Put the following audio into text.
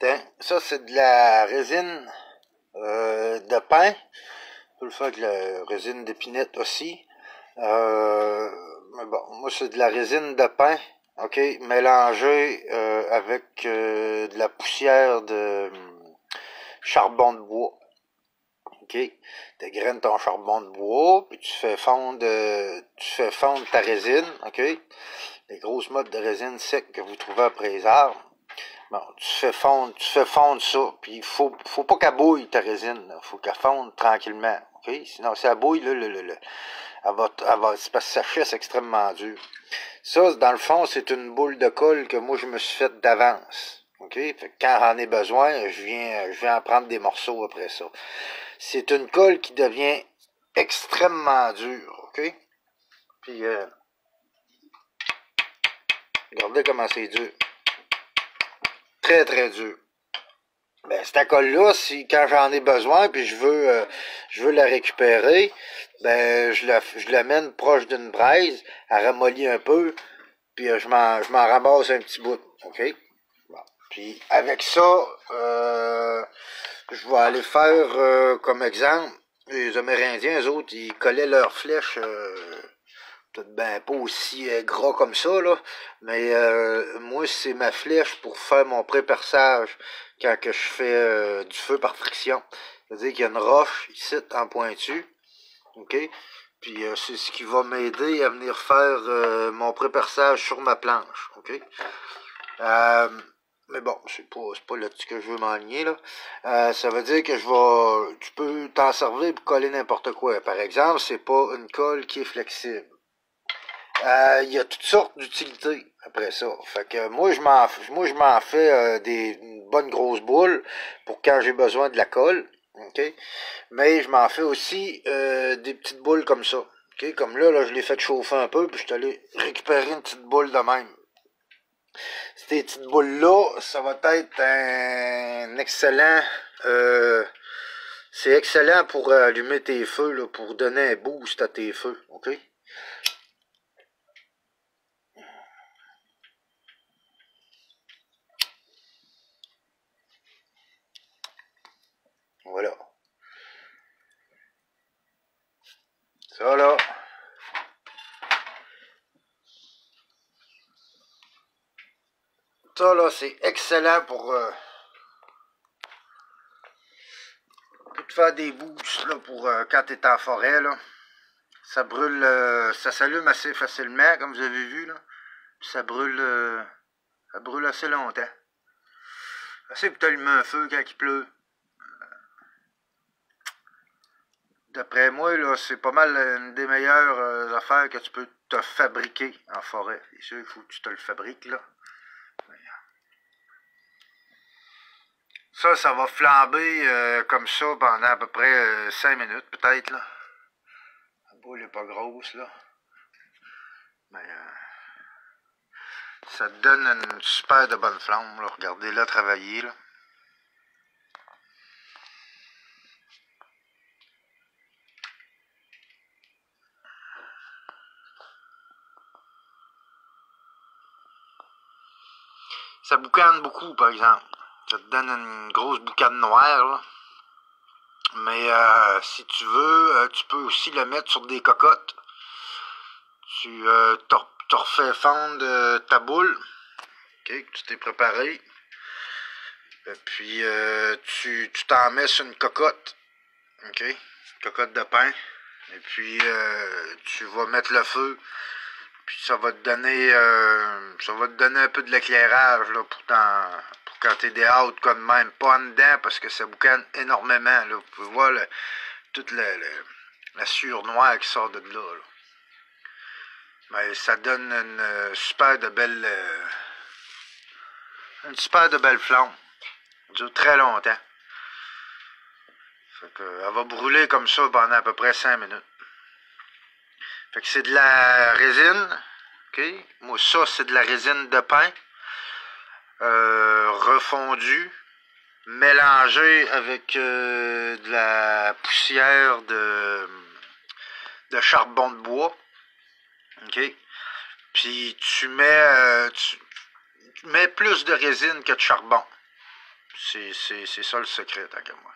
Tiens, ça c'est de la résine de pain. On peut le faire avec la résine d'épinette aussi. Mais bon, moi c'est de la résine de pain, ok, mélangée avec de la poussière de charbon de bois. Ok, tu graines ton charbon de bois, puis tu fais fondre ta résine, ok. Les grosses mottes de résine sec que vous trouvez après les arbres. Bon, tu fais fondre ça, puis faut pas qu'elle bouille ta résine, là. Faut qu'elle fonde tranquillement, ok. Sinon, si elle bouille, là, c'est parce que sa chasse est extrêmement dure. Ça, dans le fond, c'est une boule de colle que moi je me suis faite d'avance. OK? Fait que quand j'en ai besoin, je viens en prendre des morceaux après ça. C'est une colle qui devient extrêmement dure. OK? Puis, regardez comment c'est dur. Très, très dur. Ben, cette colle-là, si quand j'en ai besoin, puis je veux la récupérer, ben, je l'amène proche d'une braise, elle ramollit un peu, puis je m'en ramasse un petit bout. OK? Bon. Puis avec ça, je vais aller faire comme exemple, les Amérindiens, eux autres, ils collaient leurs flèches, peut-être ben pas aussi gras comme ça, là, mais moi, c'est ma flèche pour faire mon pré-perçage quand que je fais du feu par friction. C'est-à-dire qu'il y a une roche ici, en pointu, OK? Puis c'est ce qui va m'aider à venir faire mon pré-perçage sur ma planche, OK? Mais bon, c'est pas là-dessus que je veux m'enligner, là. Ça veut dire que tu peux t'en servir pour coller n'importe quoi. Par exemple, c'est pas une colle qui est flexible. Il y a toutes sortes d'utilités après ça. Fait que moi, je m'en fais une bonne grosse boule pour quand j'ai besoin de la colle. OK? Mais je m'en fais aussi des petites boules comme ça. OK? Comme là, je l'ai fait chauffer un peu, puis je suis allé récupérer une petite boule de même. Ces petites boules-là, ça va être un excellent... c'est excellent pour allumer tes feux, là, pour donner un boost à tes feux. OK? Voilà. Ça, là... Ça, là, c'est excellent pour te faire des boosts, là, pour quand t'es en forêt, là. Ça brûle, ça s'allume assez facilement, comme vous avez vu, là. Puis ça brûle assez longtemps. Assez pour t'allumer un feu quand il pleut. D'après moi, là, c'est pas mal une des meilleures affaires que tu peux te fabriquer en forêt. C'est sûr, il faut que tu te le fabriques, là. Ça va flamber comme ça pendant à peu près 5 minutes, peut-être, là. La boule est pas grosse, là. Mais ça te donne une super de bonne flamme, là. Regardez-la travailler, là. Ça boucane beaucoup, par exemple. Ça te donne une grosse boucane noire, là. Mais si tu veux, tu peux aussi le mettre sur des cocottes. Tu te refais fondre ta boule, okay, que tu t'es préparé. Et puis tu t'en mets sur une cocotte, ok, une cocotte de pain. Et puis tu vas mettre le feu. Puis ça va te donner un peu de l'éclairage là pour quand t'es dehors comme même, pas en dedans parce que ça boucane énormément là. Vous pouvez voir toute la sueur noire qui sort de là. Mais ça donne une super de belle flamme. Ça dure très longtemps. Fait que, elle va brûler comme ça pendant à peu près 5 minutes. Fait que c'est de la résine. OK? Moi, ça, c'est de la résine de pain. Refondue. Mélangée avec de la poussière de charbon de bois. OK? Puis tu mets plus de résine que de charbon. C'est ça le secret, tant qu'à moi.